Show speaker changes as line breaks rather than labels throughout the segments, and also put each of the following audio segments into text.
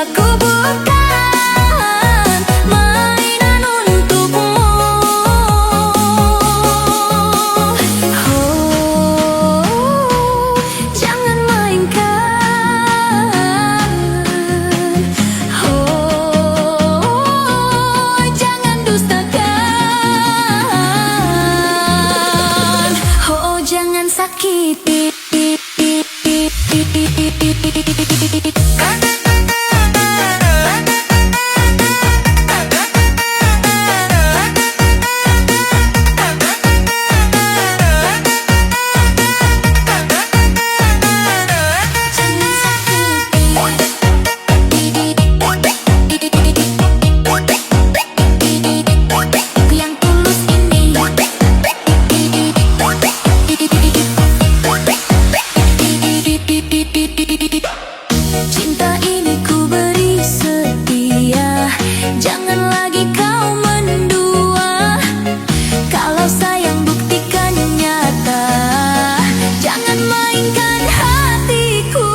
Cintaku bukan mainan untukmu. Oh, jangan mainkan. Oh, jangan dustakan. Oh, jangan sakiti. Cinta ini ku beri setia, jangan lagi kau mendua. Kalau sayang buktikan nyata, jangan mainkan hatiku.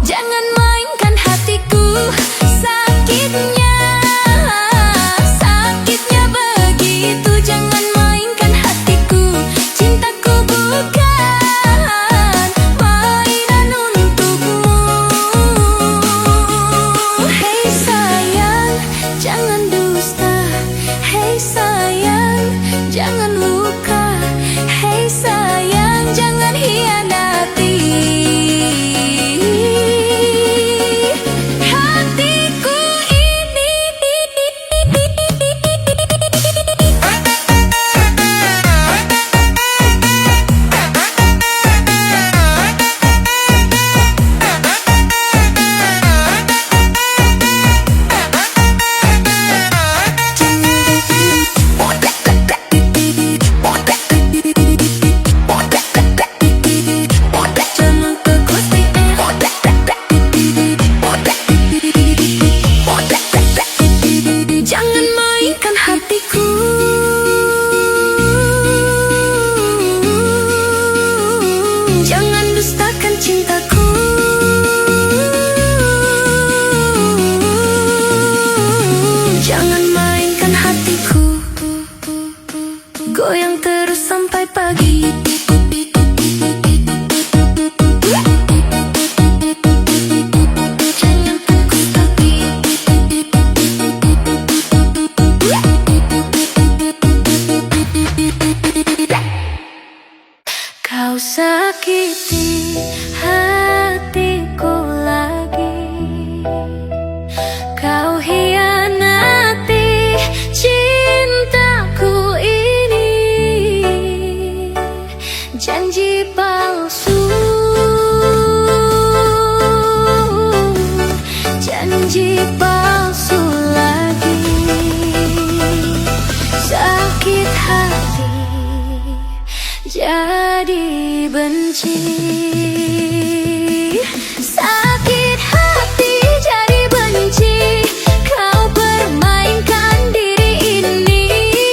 Jangan mainkan hatiku, sakitnya, sakitnya begitu. Jangan mainkan hatiku, cintaku bukan mainan untukmu. Hei sayang, jangan dusta. Hei sayang, jangan luka. Hei sayang, jangan hianati hatiku ini. Jangan mainkan hatiku. Jangan dustakan cintaku. Jangan mainkan hatiku. Goyang terus sampai pagi. Kau sakiti hatiku lagi. Kau hianati cintaku ini. Janji palsu, janji palsu lagi. Sakit hati jadi benci. Sakit hati jadi benci. Kau permainkan diri ini.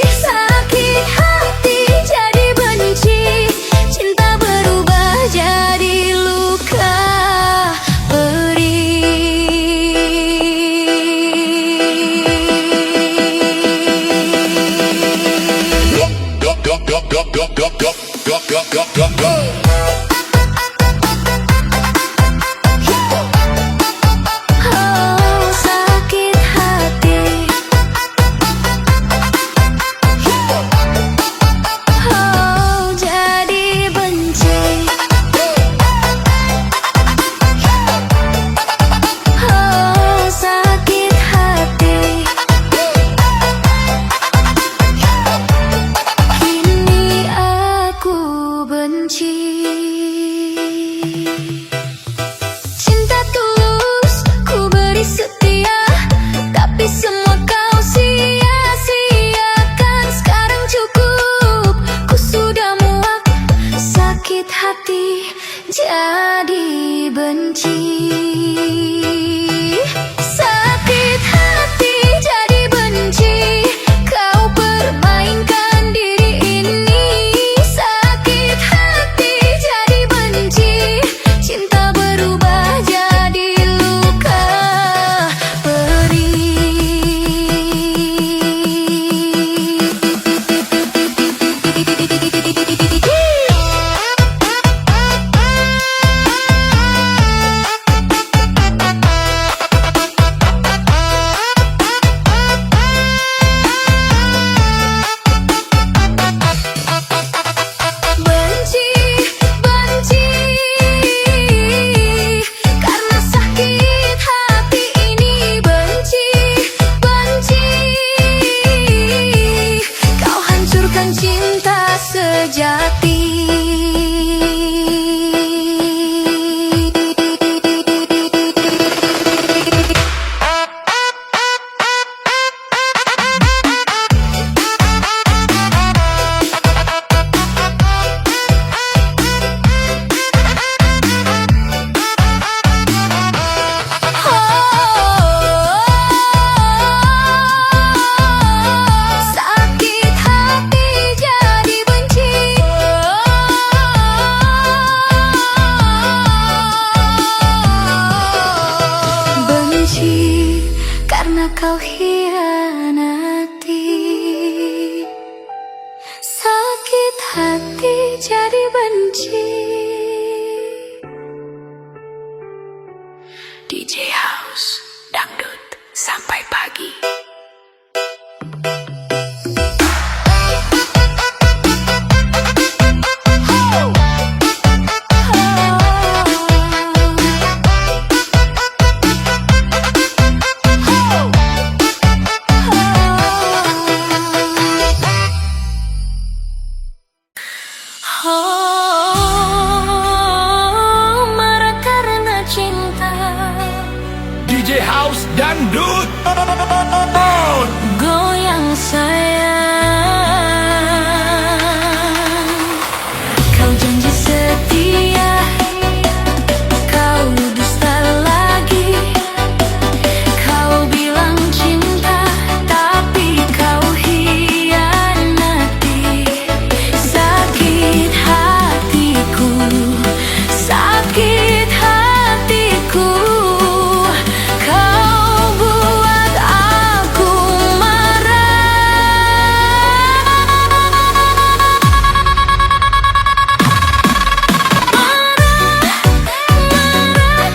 Sakit hati jadi benci. Cinta berubah jadi luka Oh, sakit hati. Oh, jadi benci. Oh, sakit hati. Kini aku benci. Cinta tulus ku beri setia, tapi semua kau sia-siakan. Sekarang cukup, ku sudah muak. Sakit hati jadi benci. Sakit hati jadi benci. Kau permainkan diri ini. Sakit hati jadi benci. Cinta kau hianati. Sakit hati jadi benci.
DJ House Dangdut sampai pagi.
Marah karena cinta.
DJ House Dangdut.
Goyang sayang, kau janji setia, kau dusta lagi. Kau bilang cinta, tapi kau hianati. Sakit hatiku, sakit hatiku. Kau buat aku marah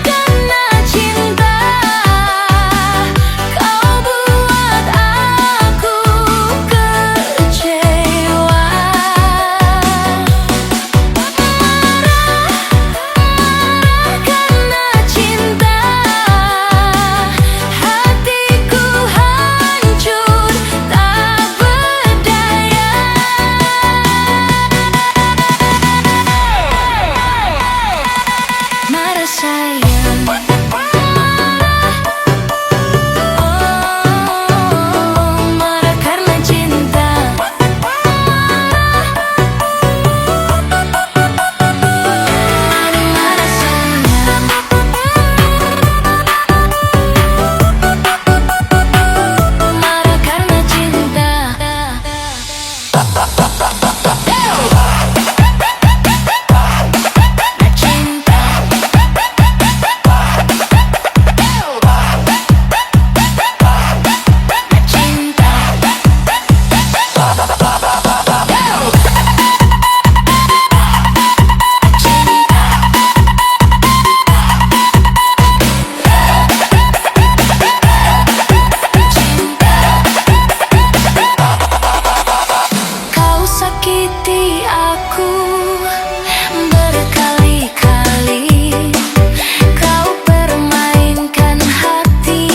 karena cinta. Kau buat aku kecewa. Karena cinta, hatiku hancur tak berdaya. Marah sayang, oh, marah karena cinta. Marah sayang, marah karena cinta. Kau sakiti aku berkali-kali. Kau permainkan hati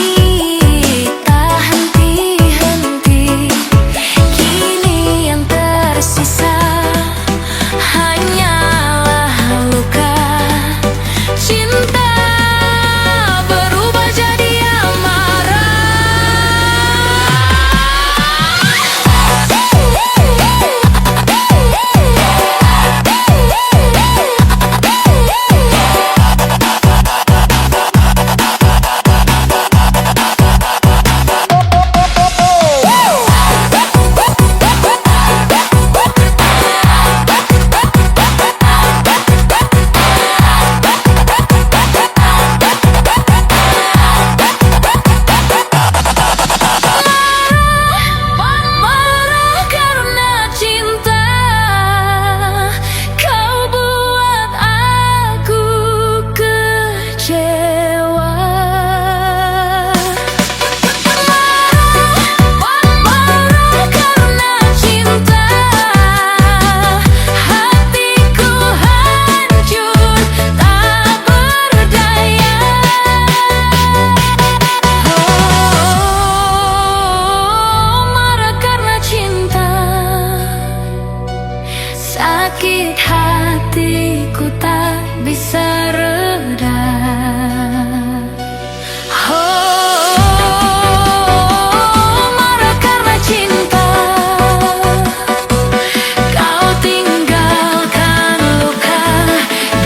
tak henti-henti. Kini yang tersisa hanyalah luka. Cinta berubah jadi amarah. Marah karena cinta. Kau buat aku kecewa. Marah karena cinta, hatiku hancur tak berdaya. Marah karena cinta, sakit hatiku tak bisa reda. Marah karena cinta, kau tinggalkan luka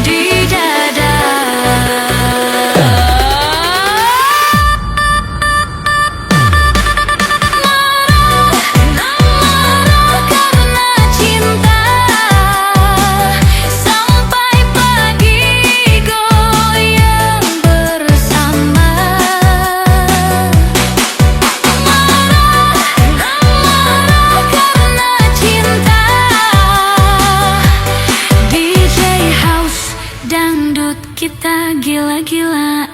di dada. Marah karena cinta, sampai pagi goyang. dangdut kita gila-gilaan.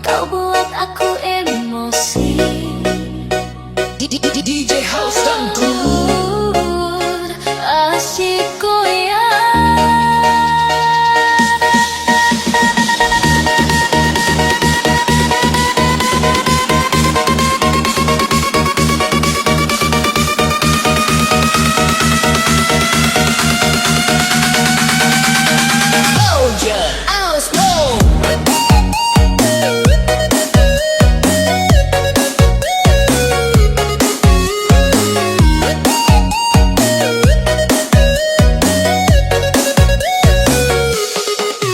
Kau buat aku emosi.
DJ House Dangdut.
Asyik goyang.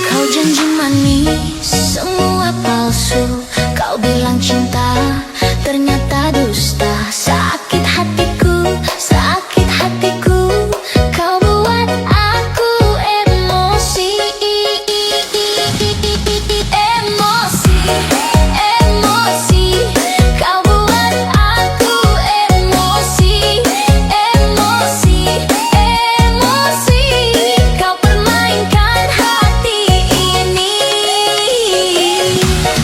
Kau janji manis, semua palsu. Kau bilang cinta, ternyata dusta. Sakit hatiku, sakit hatiku. Kau buat aku emosi. Emosi, emosi. Kau buat aku emosi. Emosi, emosi. Kau permainkan hati ini.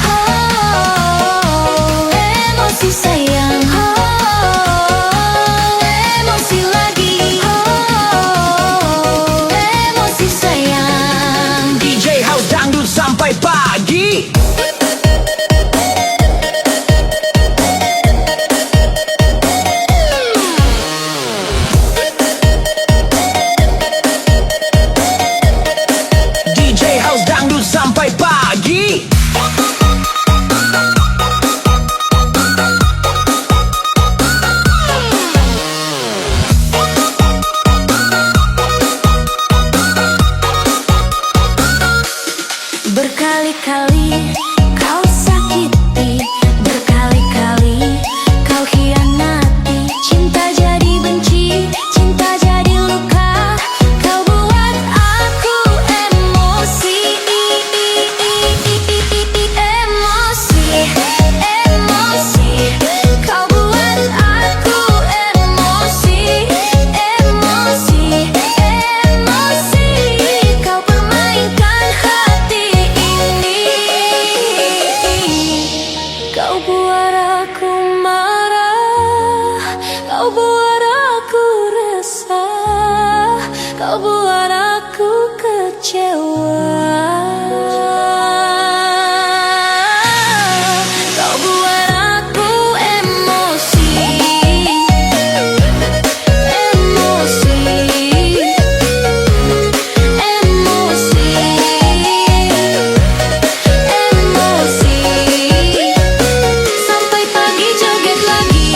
Oh, emosi sayang. Oh, emosi lagi. Oh, emosi sayang.
DJ House Dangdut sampai pagi. DJ House Dangdut sampai pagi.
Berkali-kali kau sakiti, berkali-kali kau hianati. Cinta jadi benci, cinta jadi luka. Kau buat aku emosi. Emosi, emosi. Kau buat aku emosi. Emosi, emosi. Kau permainkan hati ini. Kau buat aku marah, kau buat aku resah, kau buat aku kecewa. Kau buat aku emosi. Emosi, emosi. Emosi, sampai pagi joget lagi.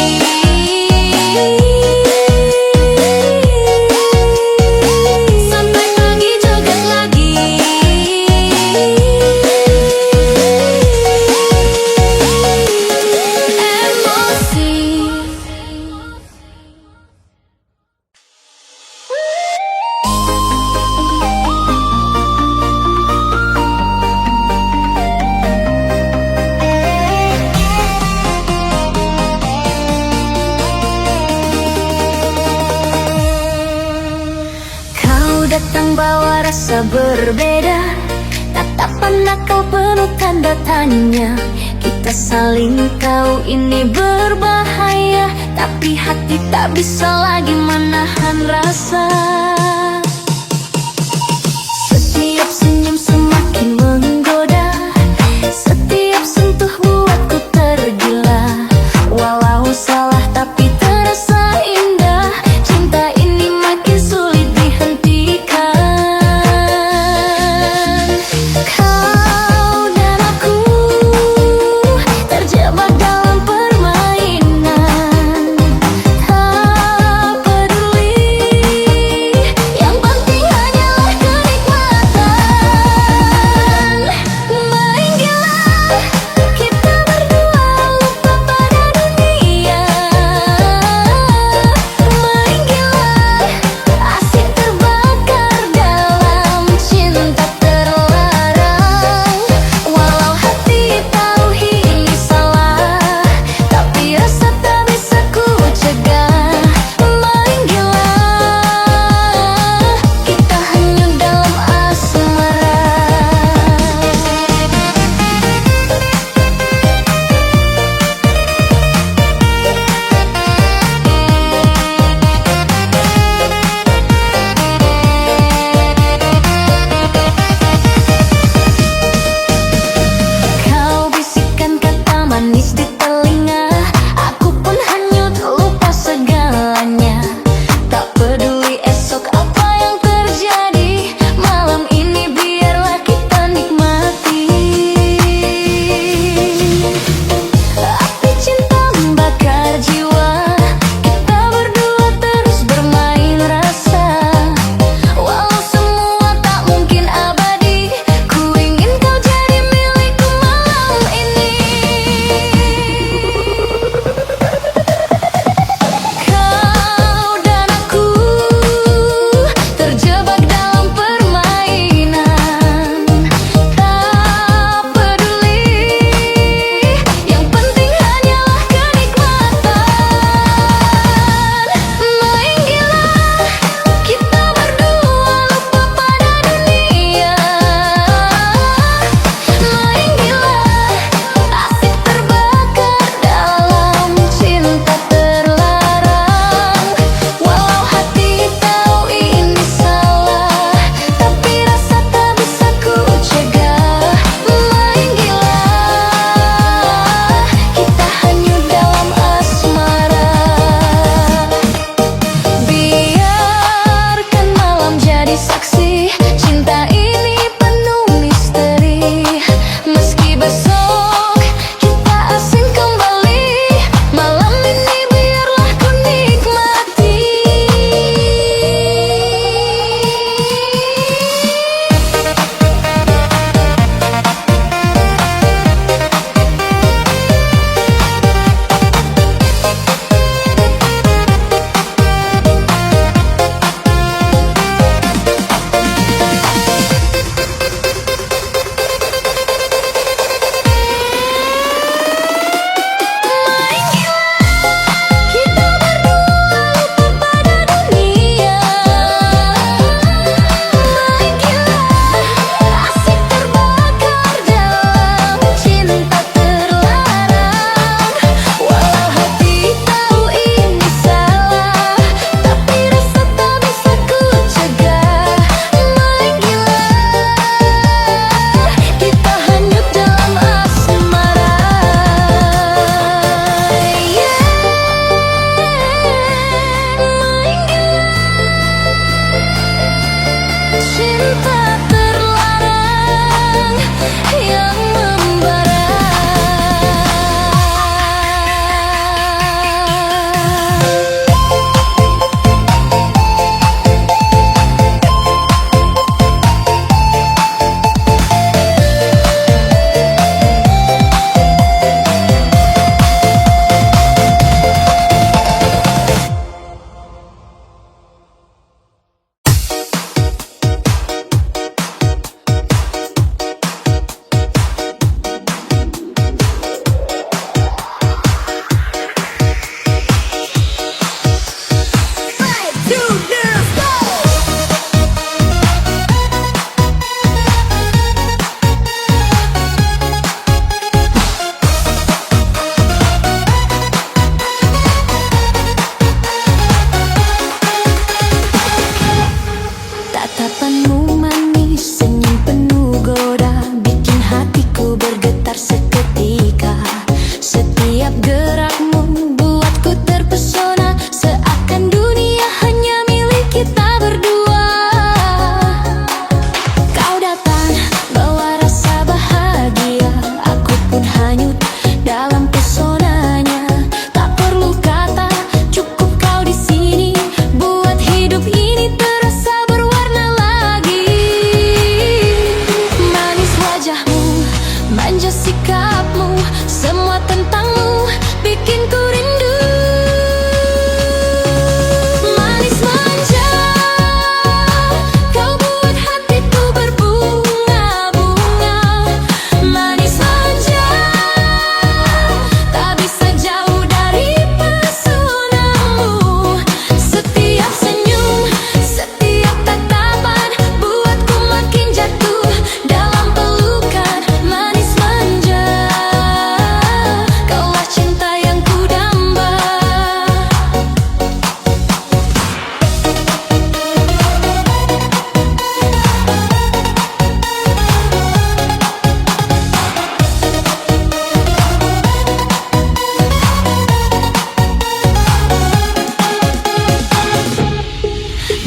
Sampai pagi joget lagi. Kau datang bawa rasa berbeda, tatapan nakal penuh tanda tanya. Kita saling tahu ini berbahaya, tapi hati tak bisa lagi menahan rasa. Setiap senyum semakin menggoda, setiap sentuh buatku tergila. Walau salah tapi terasa indah, cinta ini makin sulit dihentikan. Kau dan aku terjebak dalam permainan. Tak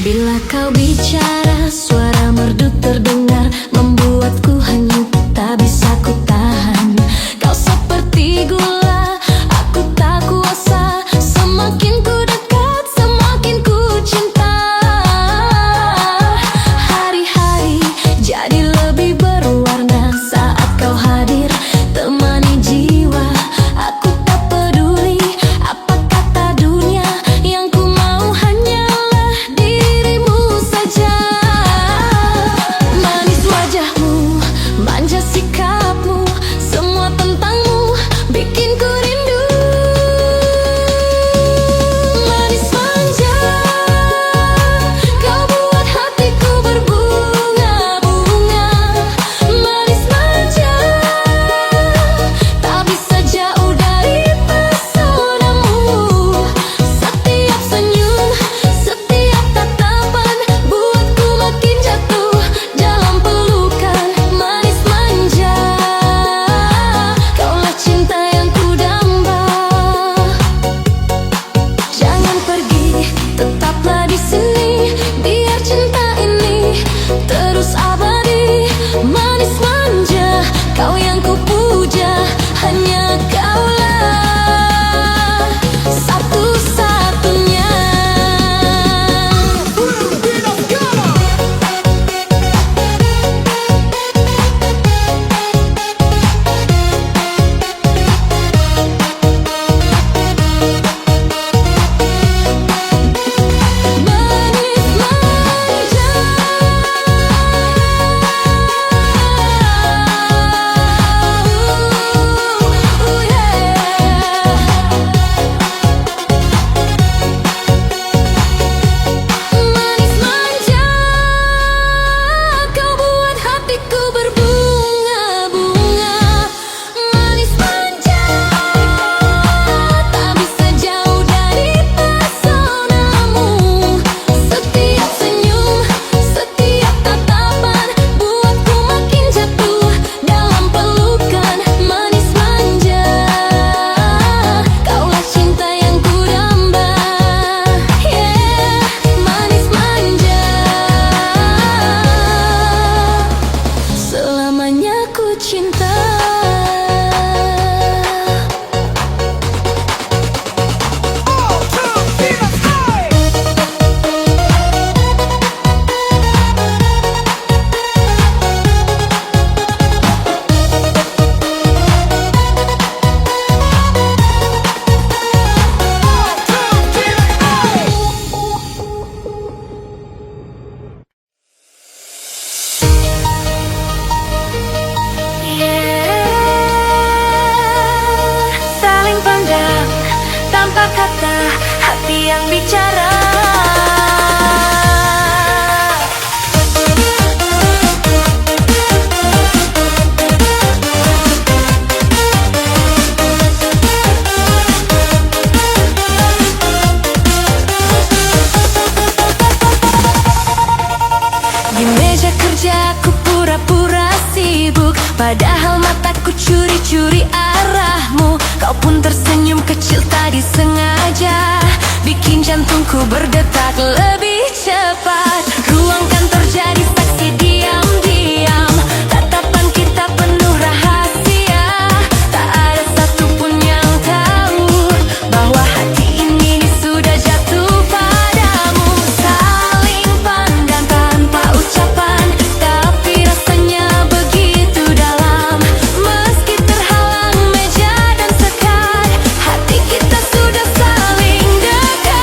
Bila kau bicara, suara merdu terdengar, membuatku hanyut, tak bisa ku tahan. Kau seperti gula, aku tak kuasa. Semakin ku dekat, semakin ku cinta. Hari-hari jadi lebih berwarna saat kau hadir, temani jiwa. Aku tak peduli apa kata dunia, yang ku mau hanyalah dirimu saja. Manis wajahmu, manja sikapmu, semua tentangmu bikin ku rindu. Manis manja, kau buat hatiku berbunga-bunga. Manis manja, tak bisa jauh dari pesonamu. Setiap senyum, setiap tatapan buatku makin jatuh dalam pelukan. Manis manja, kaulah cinta yang ku damba. Jangan pergi, tetaplah di sini, biar cinta ini terus abadi. Manis manja, kau yang ku puja, hanya kaulah satu-satunya. Manis manja, manis manja, kau buat hatiku berbunga-bunga. Manis manja, tak bisa jauh dari pesonamu. Setiap senyum, setiap tatapan buatku makin jatuh dalam pelukan. Manis manja, kaulah cinta yang ku damba. Yeah, manis manja, selamanya ku cinta. Saling pandang tanpa kata, hati yang bicara. Di meja kerja ku pura-pura sibuk, padahal mataku curi-curi arahmu. Kau pun tersenyum kecil tadi sengaja, bikin jantungku berdetak lebih cepat. Ruang kantor jadi saksi diam-diam, tatapan kita penuh rahasia. Tak ada satupun yang tahu bahwa hati ini sudah jatuh padamu. Saling pandang tanpa ucapan, tapi rasanya begitu dalam. Meski terhalang meja dan sekat, hati kita sudah saling dekat.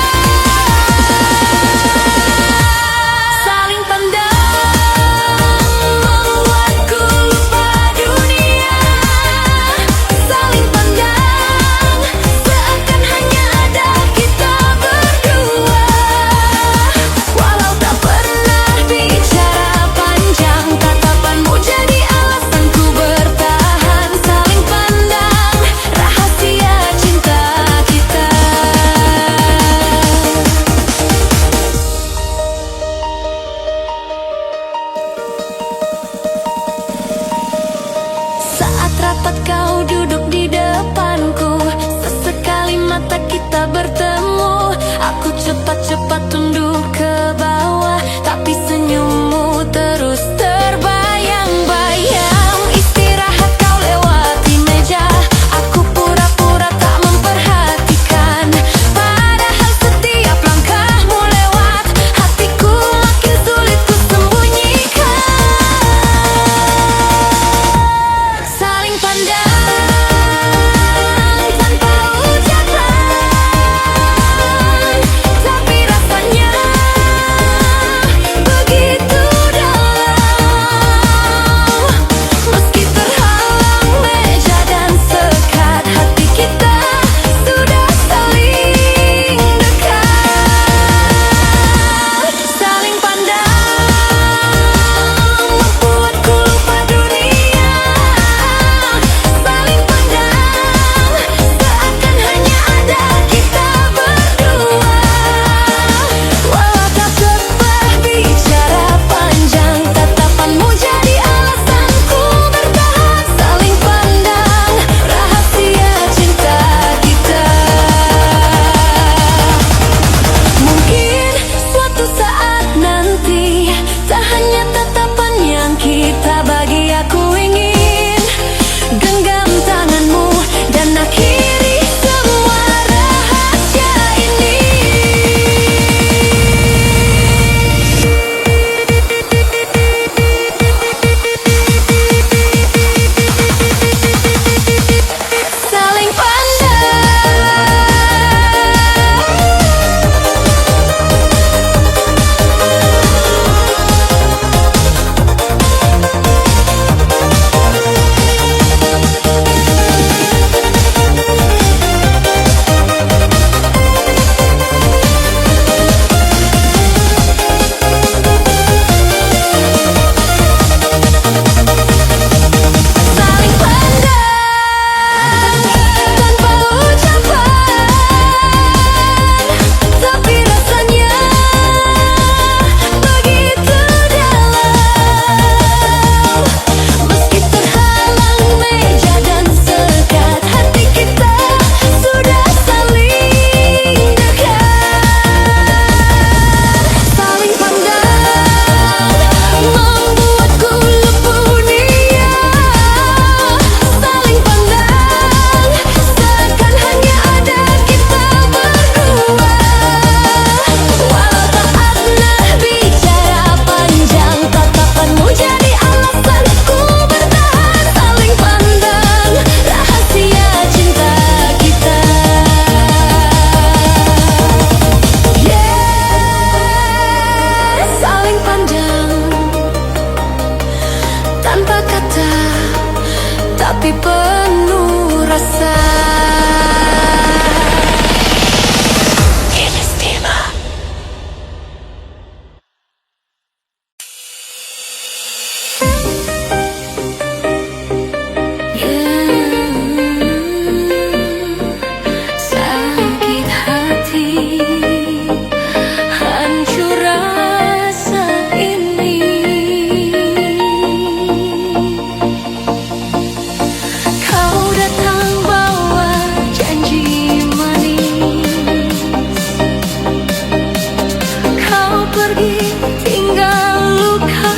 pergi, tinggal luka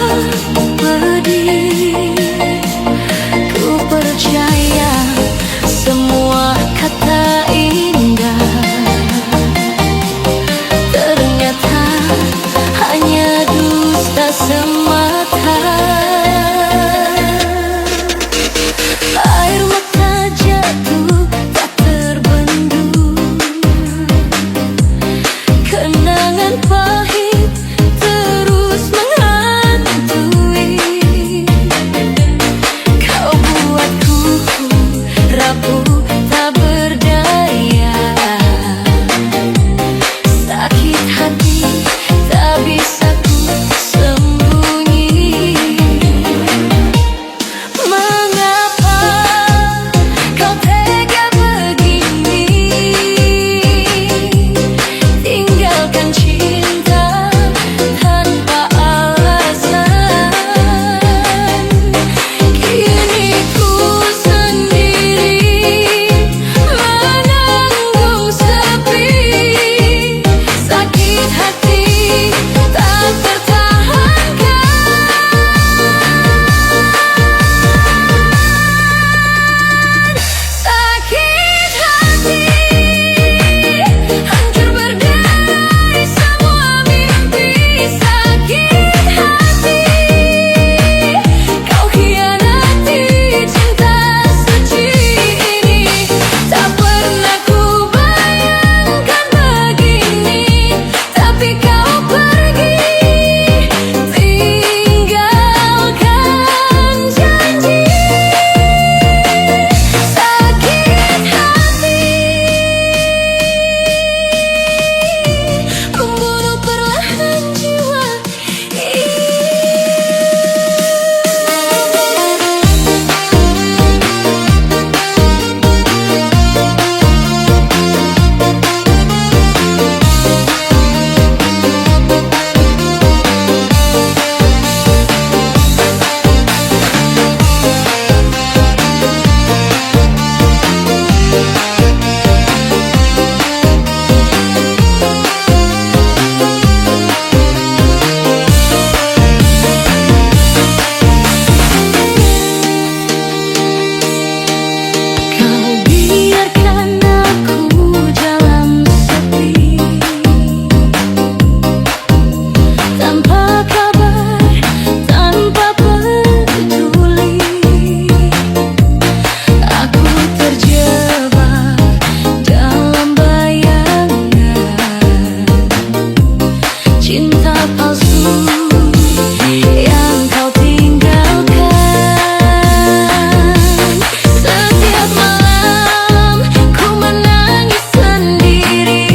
pedih. Ku percaya semua kata indah, ternyata hanya dusta semata. Air mata jatuh tak terbendung, kenangan pahit terus menghantui. Kau buatku rapuh tak berdaya, sakit hati tak bisa ku sembunyi. Mengapa kau tega begini, tinggalkan cinta tanpa alasan. Kini ku sendiri menanggung sepi, sakit hati tak tertahankan. Sakit hati hancur berdamai semua mimpi. Sakit hati kau hianati cinta suci ini. Tak pernah ku bayangkan begini, tapi kau pergi tinggalkan janji. Sakit hati membunuh perlahan jiwa ini. Kau biarkan aku jalan sepi, tanpa kabar, tanpa peduli. Aku terjebak dalam bayangan cinta palsu yang kau tinggalkan. Setiap malam ku menangis sendiri,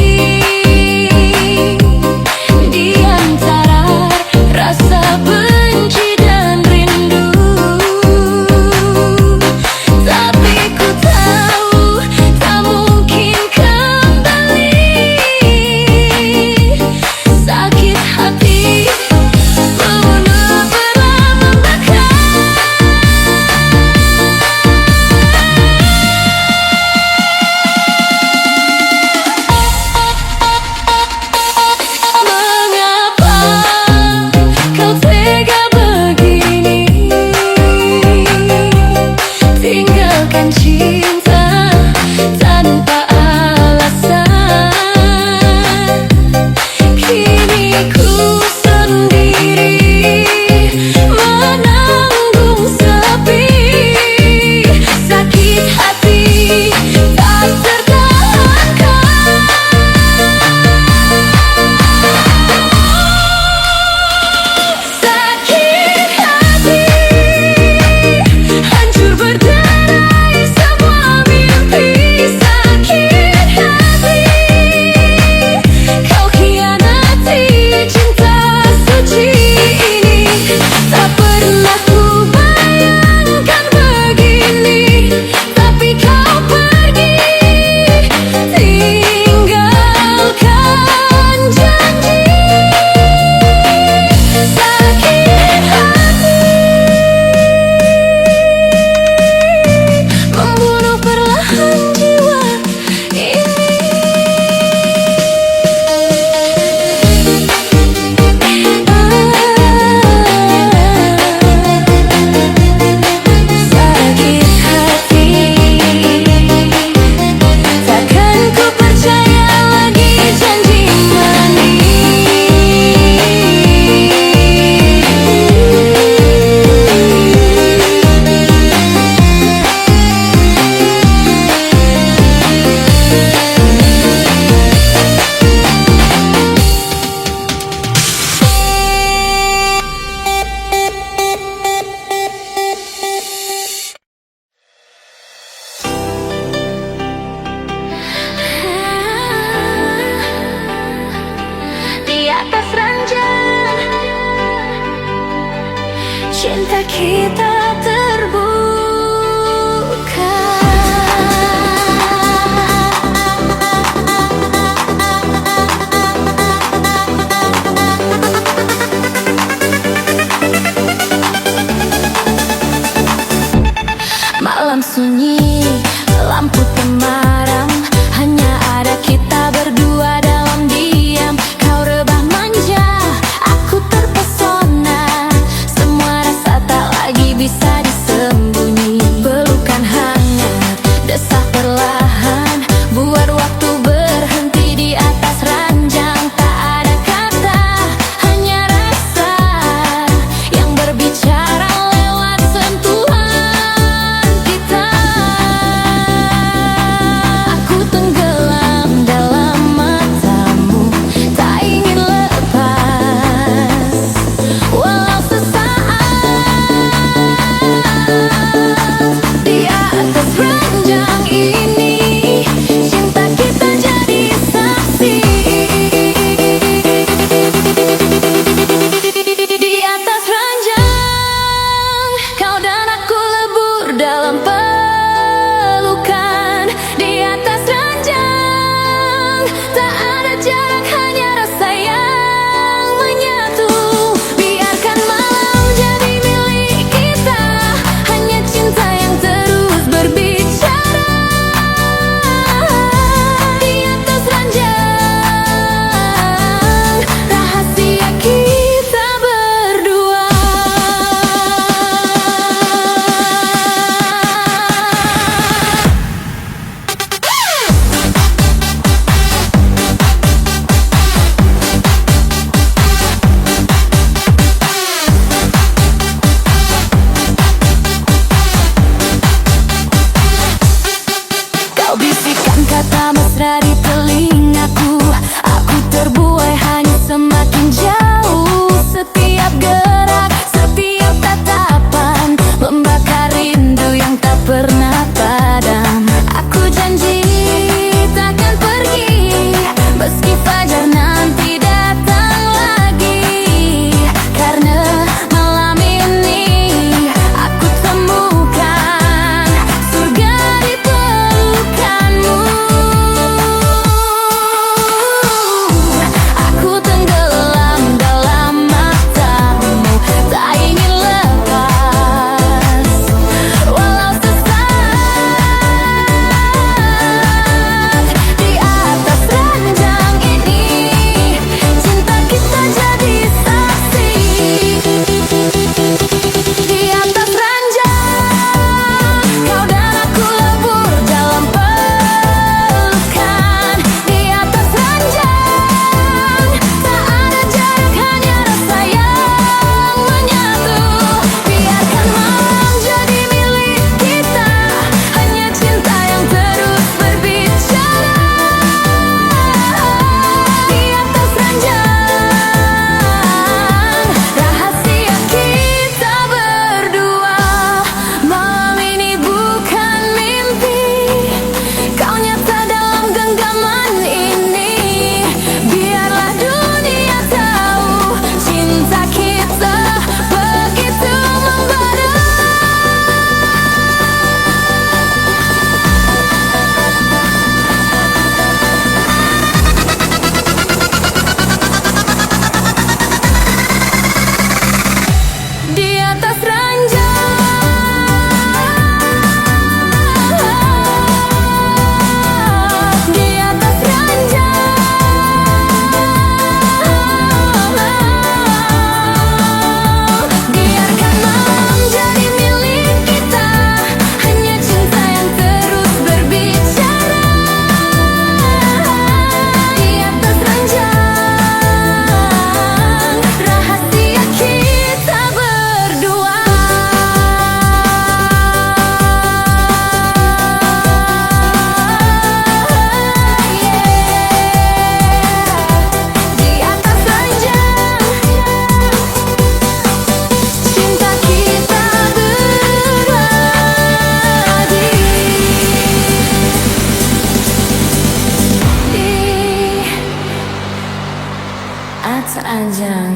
di antara rasa benci dan rindu. Tapi ku tahu tak mungkin kembali. Sakit hati cinta kita terbuka. Malam sunyi, lampu temaram, hanya ada kita berdua dalam diam. Kau rebah manja, aku terpesona, semua rasa tak lagi bisa disembunyi. Pelukan hangat, desah perlahan, buat waktu berhenti di atas ranjang. Tak ada kata, hanya rasa yang berbicara lewat sentuhan kita. Aku tenggelam dalam matamu, tak ingin lepas, walau sesaat. Di atas ranjang ini, cinta kita jadi saksi. Di atas ranjang, kau dan aku lebur dalam pelukan. Di atas ranjang, tak ada jarak, hanya rasa yang menyatu. Biarkan malam jadi milik kita, hanya cinta yang terus berbicara. Di atas ranjang, rahasia kita berdua. Kau bisikan kata mesra di telingaku, aku terbuai hanya semakin jauh. Setiap gerak, setiap tatapan membakar rindu yang tak pernah padam. Aku janji takkan pergi, meski fajar nanti datang lagi. Karena malam ini aku temukan surga di pelukanmu. Aku tenggelam dalam matamu, tak ingin lepas, walau sesaat. Di atas ranjang ini, cinta kita jadi saksi. Di atas ranjang, kau dan aku lebur dalam pelukan. Di atas ranjang, tak ada jarak, hanya rasa yang menyatu. Biarkan malam jadi milik kita, hanya cinta yang terus berbicara. Di atas ranjang, rahasia kita berdua. Malam ini bukan mimpi, kau nyata dalam genggaman ini. Biarlah dunia tahu, cinta kita begitu membara. Di atas ranjang, di atas ranjang, biarkan malam jadi milik kita, hanya cinta yang terus berbicara. Di atas ranjang, rahasia kita berdua. Di atas ranjang, cinta kita berbagi. Di atas ranjang.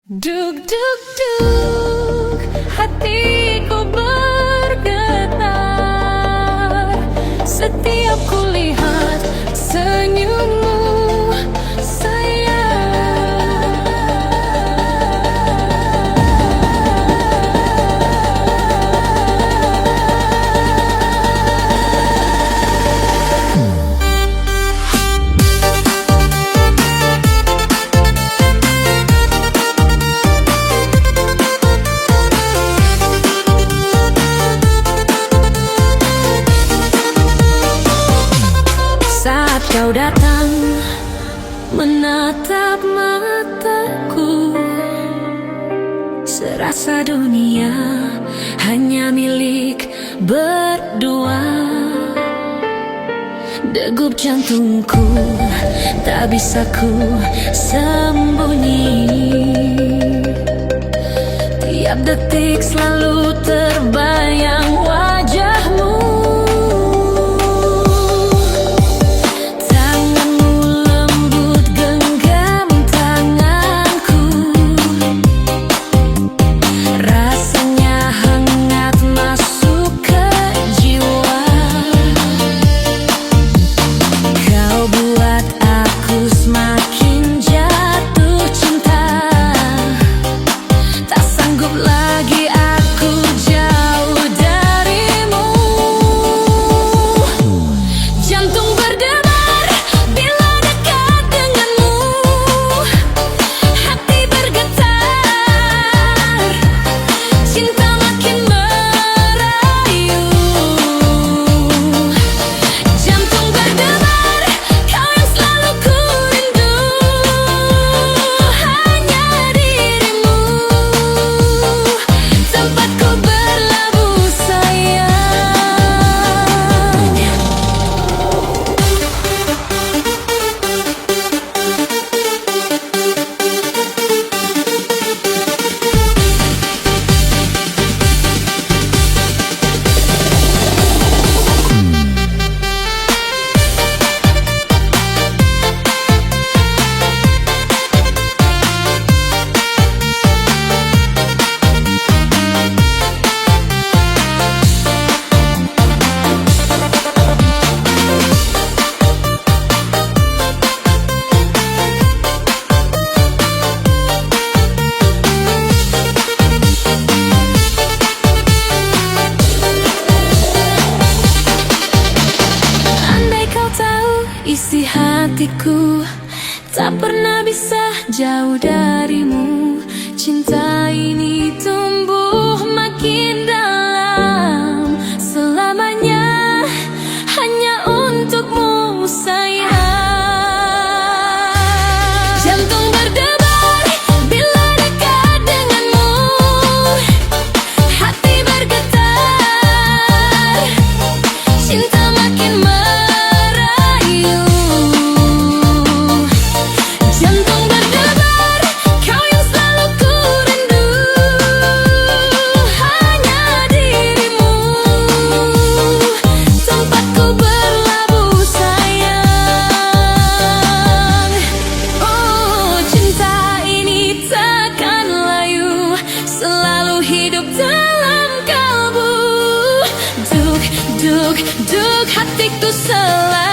Duk duk duk, hatiku bergetar setiap kulihat senyummu, sayang. Saat kau datang menatap mataku, serasa dunia hanya milik berdua. Degup jantungku tak bisa ku sembunyi, tiap detik selalu terbayang wajahmu. Isi hatiku tak pernah bisa jauh darimu. Cinta ini tumbuh makin dalam, selamanya hanya untukmu sayang. Jantung berdebar bila dekat denganmu, hati bergetar, cinta makin duk duk hatiku selalu